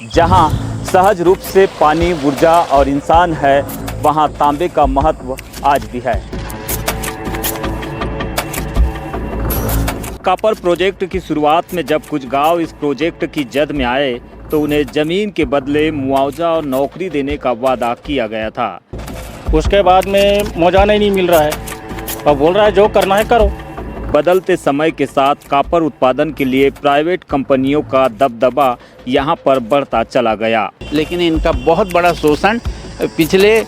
जहां सहज रूप से पानी, ऊर्जा और इंसान है, वहां तांबे का महत्व आज भी है। कॉपर प्रोजेक्ट की शुरुआत में जब कुछ गांव इस प्रोजेक्ट की जद में आए तो उन्हें जमीन के बदले मुआवजा और नौकरी देने का वादा किया गया था। उसके बाद में मुआवजा नहीं मिल रहा है, अब बोल रहा है जो करना है करो। बदलते समय के साथ कॉपर उत्पादन के लिए प्राइवेट कंपनियों का दबदबा यहां पर बढ़ता चला गया। लेकिन इनका बहुत बड़ा शोषण पिछले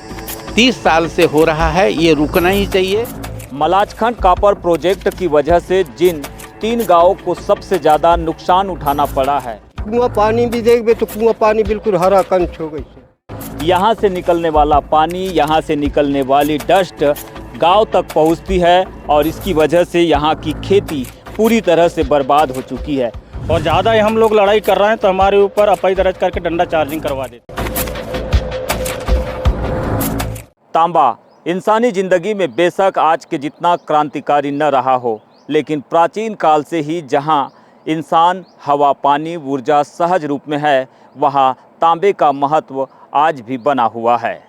30 साल से हो रहा है, ये रुकना ही चाहिए। मलाजखंड कॉपर प्रोजेक्ट की वजह से जिन 3 गांवों को सबसे ज़्यादा नुकसान उठाना पड़ा है, कुआं पानी भी देखबे तो कुआं पानी बिल्कुल हरा कंच हो गई। यहाँ से निकलने वाला पानी, यहाँ से निकलने वाली डस्ट गांव तक पहुँचती है और इसकी वजह से यहाँ की खेती पूरी तरह से बर्बाद हो चुकी है। और ज़्यादा हम लोग लड़ाई कर रहे हैं तो हमारे ऊपर एफआईआर दर्ज करके डंडा चार्जिंग करवा देते। तांबा इंसानी जिंदगी में बेशक आज के जितना क्रांतिकारी न रहा हो, लेकिन प्राचीन काल से ही जहाँ इंसान हवा, पानी, ऊर्जा सहज रूप में है, वहाँ तांबे का महत्व आज भी बना हुआ है।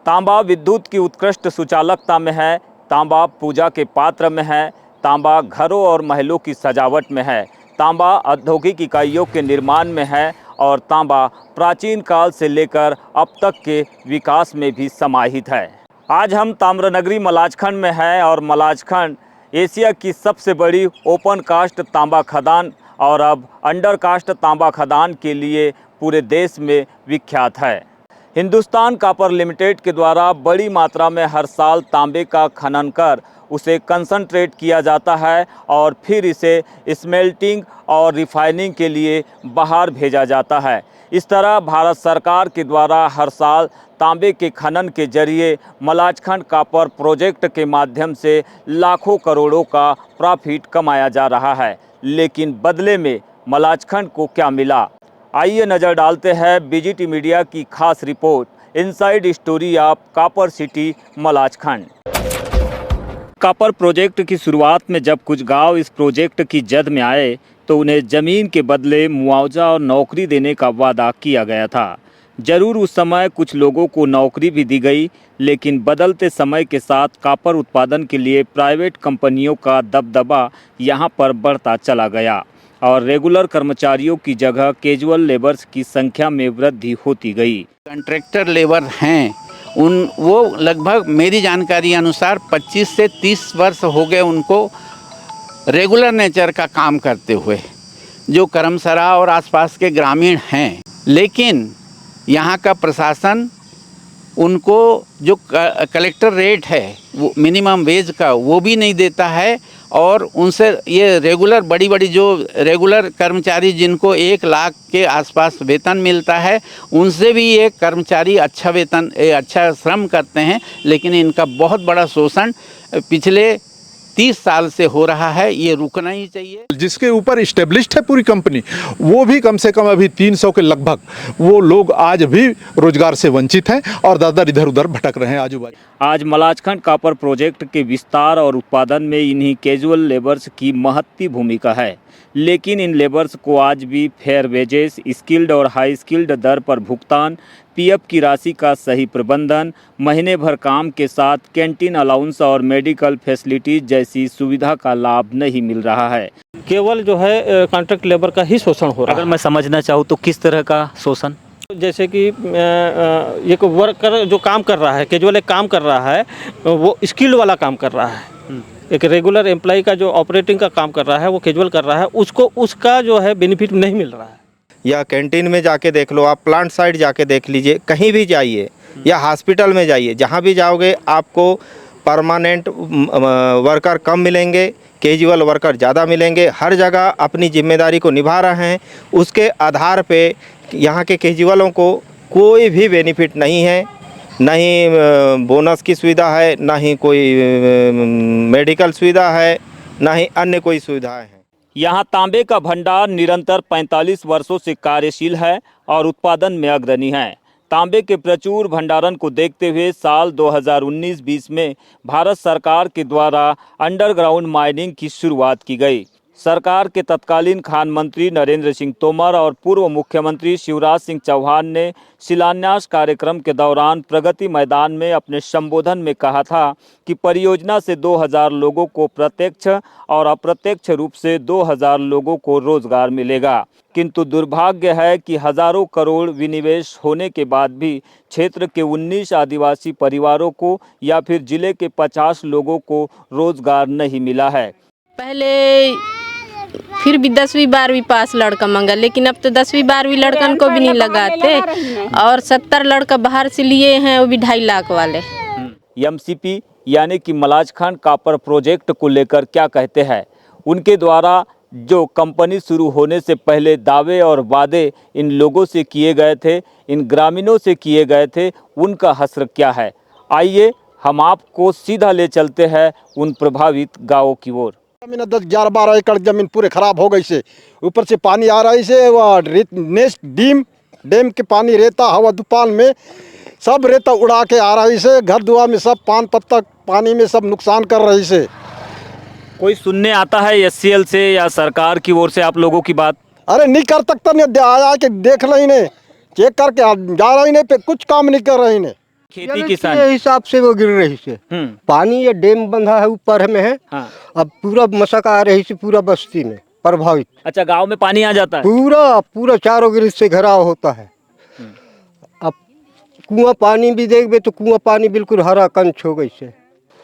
तांबा विद्युत की उत्कृष्ट सुचालकता में है, तांबा पूजा के पात्र में है, तांबा घरों और महलों की सजावट में है, तांबा औद्योगिक इकाइयों के निर्माण में है और तांबा प्राचीन काल से लेकर अब तक के विकास में भी समाहित है। आज हम ताम्रनगरी मलाजखंड में हैं और मलाजखंड एशिया की सबसे बड़ी ओपन कास्ट तांबा खदान और अब अंडर कास्ट तांबा खदान के लिए पूरे देश में विख्यात है। हिंदुस्तान कॉपर लिमिटेड के द्वारा बड़ी मात्रा में हर साल तांबे का खनन कर उसे कंसंट्रेट किया जाता है और फिर इसे स्मेल्टिंग और रिफाइनिंग के लिए बाहर भेजा जाता है। इस तरह भारत सरकार के द्वारा हर साल तांबे के खनन के जरिए मलाजखंड कॉपर प्रोजेक्ट के माध्यम से लाखों करोड़ों का प्रॉफिट कमाया जा रहा है। लेकिन बदले में मलाजखंड को क्या मिला? आइए नज़र डालते हैं बीजीटी मीडिया की खास report inside story of copper city Malajkhand. Copper project की शुरुआत में जब कुछ गांव इस प्रोजेक्ट की जद में आए तो उन्हें ज़मीन के बदले मुआवजा और नौकरी देने का वादा किया गया था। जरूर उस समय कुछ लोगों को नौकरी भी दी गई, लेकिन बदलते समय के साथ कॉपर उत्पादन के लिए प्राइवेट कंपनियों का दबदबा यहां पर बढ़ता चला गया और रेगुलर कर्मचारियों की जगह कैजुअल लेबर्स की संख्या में वृद्धि होती गई। कॉन्ट्रैक्टर लेबर हैं वो लगभग मेरी जानकारी अनुसार 25 से 30 वर्ष हो गए उनको रेगुलर नेचर का काम करते हुए, जो करमसरा और आसपास के ग्रामीण हैं। लेकिन यहाँ का प्रशासन उनको जो कलेक्टर रेट है वो मिनिमम वेज का वो भी नहीं देता है और उनसे ये रेगुलर बड़ी जो रेगुलर कर्मचारी जिनको 1 लाख के आसपास वेतन मिलता है, उनसे भी ये कर्मचारी अच्छा वेतन अच्छा श्रम करते हैं। लेकिन इनका बहुत बड़ा शोषण पिछले 30 साल से हो रहा है, ये रुकना ही चाहिए। जिसके ऊपर इस्टेब्लिश्ड है पूरी कंपनी, वो भी कम से कम अभी 300 के लगभग वो लोग आज भी रोजगार से वंचित हैं और दर इधर उधर भटक रहे हैं आजू बाजू। आज मलाजखंड कॉपर प्रोजेक्ट के विस्तार और उत्पादन में इन्हीं कैजुअल लेबर्स की महत्वपूर्ण भूमिका है। लेकिन इन लेबर्स को आज भी फेयर वेजेस, स्किल्ड और हाई स्किल्ड दर पर भुगतान, पीएफ की राशि का सही प्रबंधन, महीने भर काम के साथ कैंटीन अलाउंस और मेडिकल फैसिलिटीज जैसी सुविधा का लाभ नहीं मिल रहा है। केवल जो है कॉन्ट्रैक्ट लेबर का ही शोषण हो रहा है। अगर मैं समझना चाहूँ तो किस तरह का शोषण? जैसे कि एक वर्कर जो काम कर रहा है, कैजुअल एक काम कर रहा है, वो स्किल्ड वाला काम कर रहा है। एक रेगुलर एम्प्लॉय का जो ऑपरेटिंग का काम कर रहा है वो कैजुअल कर रहा है, उसको उसका जो है बेनिफिट नहीं मिल रहा है। या कैंटीन में जाके देख लो, आप प्लांट साइड जाके देख लीजिए, कहीं भी जाइए या हॉस्पिटल में जाइए, जहाँ भी जाओगे आपको परमानेंट वर्कर कम मिलेंगे, कैजुअल वर्कर ज़्यादा मिलेंगे। हर जगह अपनी जिम्मेदारी को निभा रहे हैं, उसके आधार पे यहाँ के कैजुअलों को कोई भी बेनिफिट नहीं है, ना ही बोनस की सुविधा है, ना ही कोई मेडिकल सुविधा है, ना ही अन्य कोई सुविधाएं हैं। यहाँ तांबे का भंडार निरंतर 45 वर्षों से कार्यशील है और उत्पादन में अग्रणी है। तांबे के प्रचुर भंडारण को देखते हुए साल 2019-20 में भारत सरकार के द्वारा अंडरग्राउंड माइनिंग की शुरुआत की गई। सरकार के तत्कालीन खान मंत्री नरेंद्र सिंह तोमर और पूर्व मुख्यमंत्री शिवराज सिंह चौहान ने शिलान्यास कार्यक्रम के दौरान प्रगति मैदान में अपने संबोधन में कहा था कि परियोजना से 2000 लोगों को प्रत्यक्ष और अप्रत्यक्ष रूप से 2000 लोगों को रोजगार मिलेगा। किंतु दुर्भाग्य है कि हजारों करोड़ विनिवेश होने के बाद भी क्षेत्र के 19 आदिवासी परिवारों को या फिर जिले के 50 लोगों को रोजगार नहीं मिला है। पहले फिर भी 10वीं 12वीं पास लड़का मांगा, लेकिन अब तो 10वीं 12वीं लड़कन को भी नहीं लगाते और 70 लड़का बाहर से लिए हैं, वो भी 2.5 लाख वाले। एमसीपी यानी कि मलाजखंड कॉपर प्रोजेक्ट को लेकर क्या कहते हैं? उनके द्वारा जो कंपनी शुरू होने से पहले दावे और वादे इन लोगों से किए गए थे, इन ग्रामीणों से किए गए थे, उनका हश्र क्या है? आइए हम आपको सीधा ले चलते हैं उन प्रभावित गाँवों की ओर। जमीन 10-11-12 एकड़ जमीन पूरे खराब हो गई से, ऊपर से पानी आ रहा है से, वह नेक्स्ट डैम के पानी रेता हवा तूफान में सब रेता उड़ा के आ रही से, घर दुआर में सब पान पत्ता पानी में सब नुकसान कर रही से। कोई सुनने आता है एससीएल से या सरकार की ओर से आप लोगों की बात? अरे नहीं कर सकता, नहीं आया के देख रही ने, चेक करके जा रही ने, पे कुछ काम नहीं कर रही ने। खेती किसान के हिसाब से वो गिर रही से, पानी ये डैम बंधा है ऊपर में है। हाँ। अब पूरा मशक आ रही से पूरा बस्ती में प्रभावित। अच्छा, गांव में पानी आ जाता है? पूरा चारों गिर से घराव होता है। अब कुआं पानी भी देखबे तो कुआं पानी बिल्कुल हरा कंच हो गई से।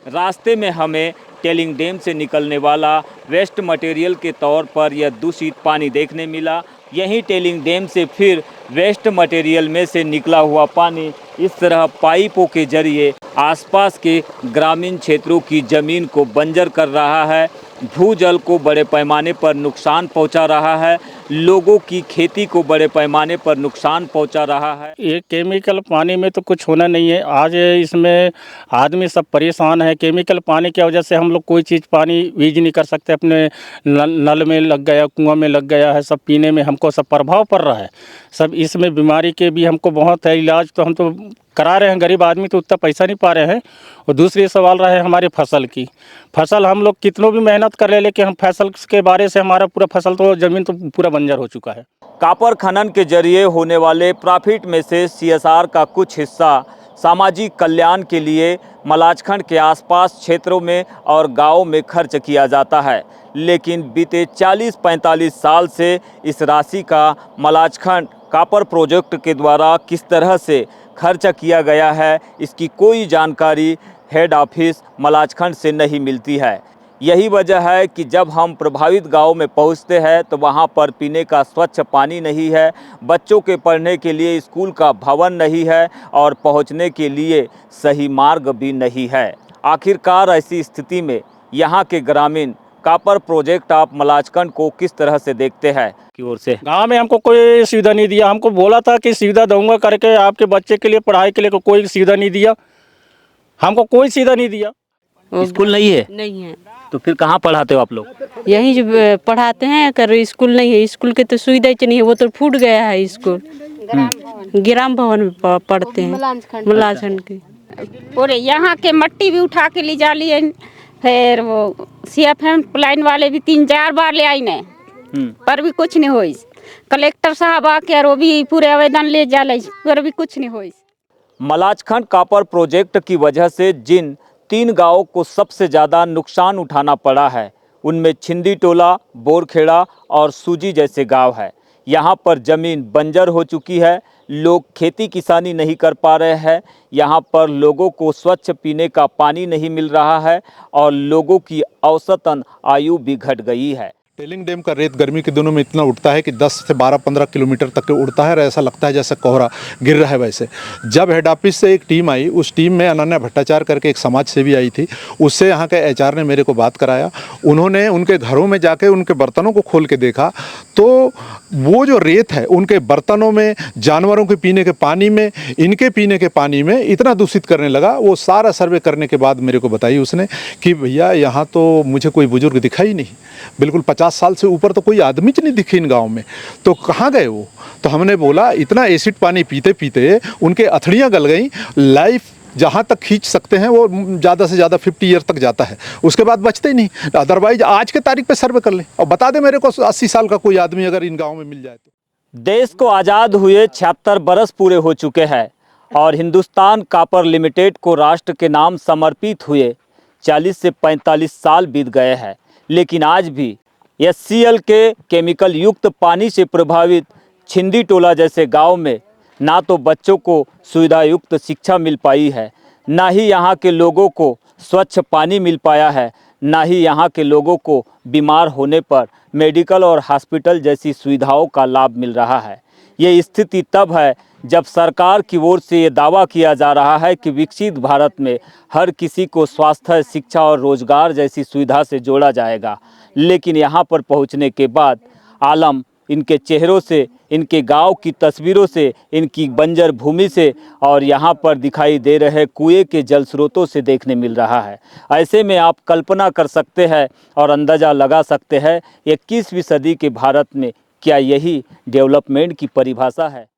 रास्ते में हमें टेलिंग डैम से निकलने वाला वेस्ट मटेरियल के तौर पर यह दूषित पानी देखने मिला। यहीं टेलिंग डैम से फिर वेस्ट मटेरियल में से निकला हुआ पानी इस तरह पाइपों के जरिए आसपास के ग्रामीण क्षेत्रों की ज़मीन को बंजर कर रहा है, भूजल को बड़े पैमाने पर नुकसान पहुंचा रहा है, लोगों की खेती को बड़े पैमाने पर नुकसान पहुंचा रहा है। ये केमिकल पानी में तो कुछ होना नहीं है। आज इसमें आदमी सब परेशान है। केमिकल पानी की वजह से हम लोग कोई चीज़ पानी यूज नहीं कर सकते। अपने नल में लग गया, कुआं में लग गया है, सब पीने में हमको सब प्रभाव पड़ रहा है। सब इसमें बीमारी के भी हमको बहुत है। इलाज तो हम तो करा रहे हैं, गरीब आदमी तो उतना पैसा नहीं पा रहे हैं। और दूसरी सवाल रहा है हमारी फसल की। फसल हम लोग कितनों भी मेहनत कर ले, लेकिन हम फसल के बारे से हमारा पूरा फसल तो ज़मीन तो पूरा बंजर हो चुका है। कॉपर खनन के जरिए होने वाले प्रॉफिट में से सीएसआर का कुछ हिस्सा सामाजिक कल्याण के लिए मलाजखंड के आसपास क्षेत्रों में और गाँवों में खर्च किया जाता है, लेकिन बीते 40-45 साल से इस राशि का मलाजखंड कॉपर प्रोजेक्ट के द्वारा किस तरह से खर्च किया गया है, इसकी कोई जानकारी हेड ऑफिस मलाजखंड से नहीं मिलती है। यही वजह है कि जब हम प्रभावित गांव में पहुंचते हैं तो वहां पर पीने का स्वच्छ पानी नहीं है, बच्चों के पढ़ने के लिए स्कूल का भवन नहीं है और पहुंचने के लिए सही मार्ग भी नहीं है। आखिरकार ऐसी स्थिति में यहां के ग्रामीण कॉपर प्रोजेक्ट ऑफ मलाजखंड को किस तरह से देखते हैं की ओर से? गांव में हमको कोई सुविधा नहीं दिया। हमको बोला था कि सुविधा दूंगा करके, आपके बच्चे के लिए पढ़ाई के लिए कोई सुविधा नहीं दिया। हमको कोई सुविधा नहीं दिया। स्कूल नहीं है? नहीं है। तो फिर कहाँ पढ़ाते हो आप लोग? यहीं जो पढ़ाते हैं, कर स्कूल नहीं है। स्कूल के तो सुविधा ही नहीं है, वो तो फूट गया है स्कूल। ग्राम भवन में पढ़ते हैं मलाजखंड के। पूरे यहाँ के मट्टी भी उठा के ले जा लिए, फिर वो CFM लाइन वाले भी 3-4 बार ले आई ने, पर भी कुछ नहीं हुई। कलेक्टर साहब आके वो भी पूरे आवेदन ले जा ले, पर भी कुछ नहीं हुई। मलाजखंड कॉपर प्रोजेक्ट की वजह से जिन 3 गांवों को सबसे ज़्यादा नुकसान उठाना पड़ा है, उनमें छिंदी टोला, बोरखेड़ा और सूजी जैसे गांव है। यहाँ पर ज़मीन बंजर हो चुकी है, लोग खेती किसानी नहीं कर पा रहे हैं, यहाँ पर लोगों को स्वच्छ पीने का पानी नहीं मिल रहा है और लोगों की औसतन आयु भी घट गई है। टेलिंग डैम का रेत गर्मी के दिनों में इतना उठता है कि 10 से 12-15 किलोमीटर तक के उड़ता है और ऐसा लगता है जैसे कोहरा गिर रहा है। वैसे जब हेड ऑफिस से एक टीम आई, उस टीम में अनन्या भट्टाचार्य करके एक समाज सेवी आई थी, उससे यहाँ के HR ने मेरे को बात कराया। उन्होंने उनके घरों में जाके उनके बर्तनों को खोल के देखा तो वो जो रेत है उनके बर्तनों में, जानवरों के पीने के पानी में, इनके पीने के पानी में इतना दूषित करने लगा। वो सारा सर्वे करने के बाद मेरे को बताई उसने कि भैया यहाँ तो मुझे कोई बुजुर्ग दिखा ही नहीं, बिल्कुल 50 साल से ऊपर तो कोई आदमी नहीं दिखे इन गांव में, तो कहाँ गए वो? तो हमने बोला इतना एसिड पानी पीते पीते उनके अथड़ियाँ गल गई, लाइफ जहाँ तक खींच सकते हैं वो ज़्यादा से ज़्यादा 50 ईयर तक जाता है, उसके बाद बचते ही नहीं। अदरवाइज आज के तारीख पे सर्वे कर लें और बता दें मेरे को 80 साल का कोई आदमी अगर इन गाँव में मिल जाए तो। देश को आज़ाद हुए 76 बरस पूरे हो चुके हैं और हिंदुस्तान कॉपर लिमिटेड को राष्ट्र के नाम समर्पित हुए 40 से 45 साल बीत गए हैं, लेकिन आज भी HCl के केमिकल युक्त पानी से प्रभावित छिंदी टोला जैसे गांव में ना तो बच्चों को सुविधा युक्त शिक्षा मिल पाई है, ना ही यहाँ के लोगों को स्वच्छ पानी मिल पाया है, ना ही यहाँ के लोगों को बीमार होने पर मेडिकल और हॉस्पिटल जैसी सुविधाओं का लाभ मिल रहा है। ये स्थिति तब है जब सरकार की ओर से ये दावा किया जा रहा है कि विकसित भारत में हर किसी को स्वास्थ्य, शिक्षा और रोजगार जैसी सुविधा से जोड़ा जाएगा, लेकिन यहाँ पर पहुँचने के बाद आलम इनके चेहरों से, इनके गांव की तस्वीरों से, इनकी बंजर भूमि से और यहाँ पर दिखाई दे रहे कुएं के जल स्रोतों से देखने मिल रहा है। ऐसे में आप कल्पना कर सकते हैं और अंदाज़ा लगा सकते हैं 21वीं सदी के भारत में क्या यही डेवलपमेंट की परिभाषा है।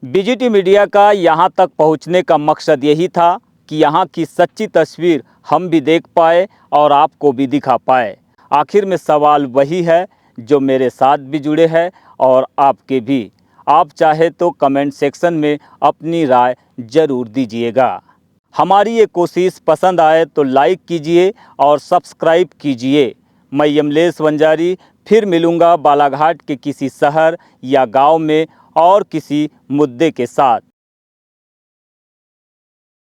BGT मीडिया का यहाँ तक पहुँचने का मकसद यही था कि यहाँ की सच्ची तस्वीर हम भी देख पाए और आपको भी दिखा पाए। आखिर में सवाल वही है जो मेरे साथ भी जुड़े हैं और आपके भी। आप चाहे तो कमेंट सेक्शन में अपनी राय ज़रूर दीजिएगा। हमारी ये कोशिश पसंद आए तो लाइक कीजिए और सब्सक्राइब कीजिए। मैं यमलेश वंजारी फिर मिलूँगा बालाघाट के किसी शहर या गांव में और किसी मुद्दे के साथ।